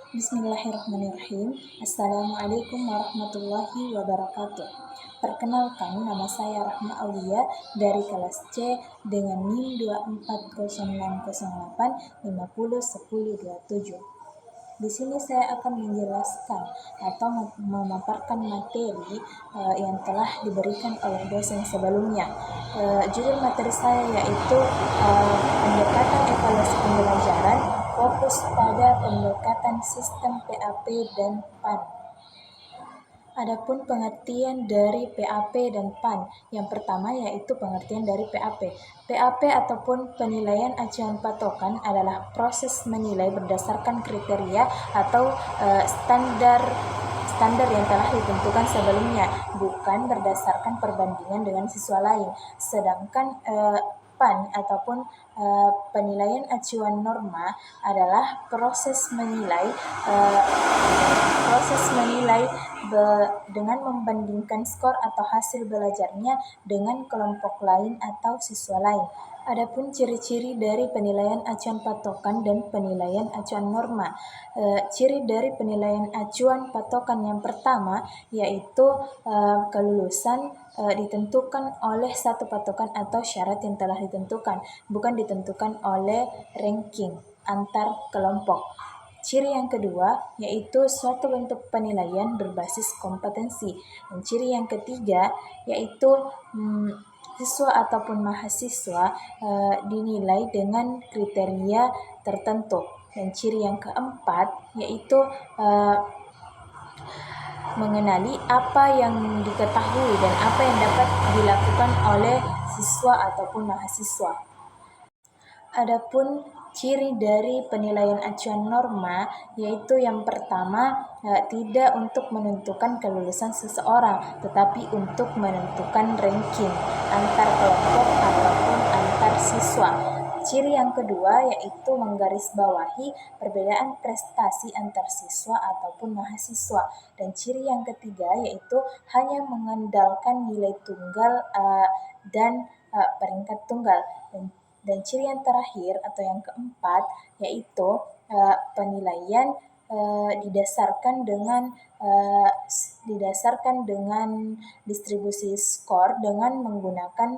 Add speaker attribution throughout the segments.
Speaker 1: Bismillahirrahmanirrahim. Assalamualaikum warahmatullahi wabarakatuh. Perkenalkan, nama saya Rahma Aulia dari kelas C dengan NIM 24060850107. Di sini saya akan menjelaskan atau memaparkan materi yang telah diberikan oleh dosen sebelumnya. Judul materi saya yaitu pendekatan evaluasi pembelajaran, fokus pada pendekatan sistem PAP dan PAN. Adapun pengertian dari PAP dan PAN, yang pertama yaitu pengertian dari PAP. PAP ataupun penilaian acuan patokan adalah proses menilai berdasarkan kriteria atau standar yang telah ditentukan sebelumnya, bukan berdasarkan perbandingan dengan siswa lain. Sedangkan PAN ataupun penilaian acuan norma adalah proses menilai dengan membandingkan skor atau hasil belajarnya dengan kelompok lain atau siswa lain. Adapun ciri-ciri dari penilaian acuan patokan dan penilaian acuan norma. Ciri dari penilaian acuan patokan yang pertama yaitu kelulusan ditentukan oleh satu patokan atau syarat yang telah ditentukan, bukan ditentukan oleh ranking antar kelompok. Ciri yang kedua yaitu suatu bentuk penilaian berbasis kompetensi. Dan ciri yang ketiga yaitu siswa ataupun mahasiswa dinilai dengan kriteria tertentu. Dan ciri yang keempat yaitu mengenali apa yang diketahui dan apa yang dapat dilakukan oleh siswa ataupun mahasiswa. Adapun ciri dari penilaian acuan norma yaitu yang pertama tidak untuk menentukan kelulusan seseorang, tetapi untuk menentukan ranking antar kelompok ataupun antar siswa. Ciri yang kedua yaitu menggarisbawahi perbedaan prestasi antar siswa ataupun mahasiswa. Dan ciri yang ketiga yaitu hanya mengandalkan nilai tunggal dan peringkat tunggal. Dan ciri yang terakhir atau yang keempat yaitu penilaian didasarkan dengan distribusi skor dengan menggunakan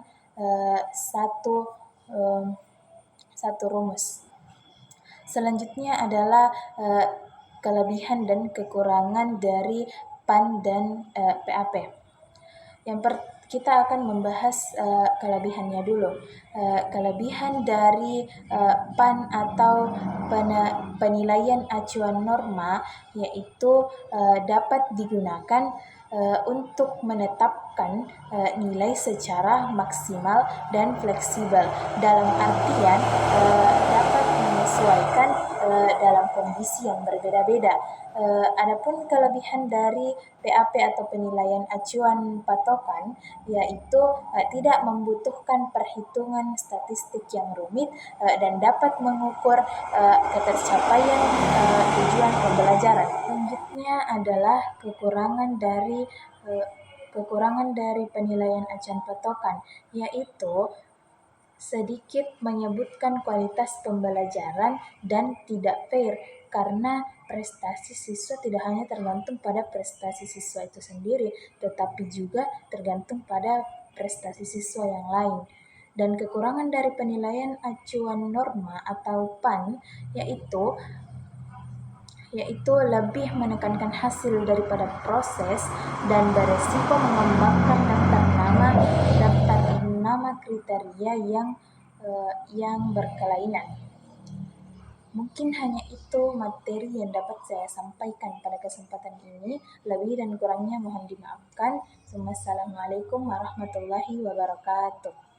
Speaker 1: satu rumus. Selanjutnya adalah kelebihan dan kekurangan dari PAN dan PAP. Kita akan membahas kelebihannya dulu. Kelebihan dari PAN atau penilaian acuan norma yaitu dapat digunakan untuk menetapkan nilai secara maksimal dan fleksibel, dalam artian dapat menyesuaikan dalam kondisi yang berbeda-beda. Adapun kelebihan dari PAP atau penilaian acuan patokan yaitu tidak membutuhkan perhitungan statistik yang rumit dan dapat mengukur ketercapaian tujuan pembelajaran. Selanjutnya adalah kekurangan dari penilaian acuan patokan, yaitu sedikit menyebutkan kualitas pembelajaran dan tidak fair, karena prestasi siswa tidak hanya tergantung pada prestasi siswa itu sendiri, tetapi juga tergantung pada prestasi siswa yang lain. Dan kekurangan dari penilaian acuan norma atau PAN yaitu lebih menekankan hasil daripada proses dan beresiko mengembangkan daftar nama kriteria yang berkelainan. Mungkin hanya itu materi yang dapat saya sampaikan pada kesempatan ini. Lebih dan kurangnya mohon dimaafkan. Wassalamualaikum warahmatullahi wabarakatuh.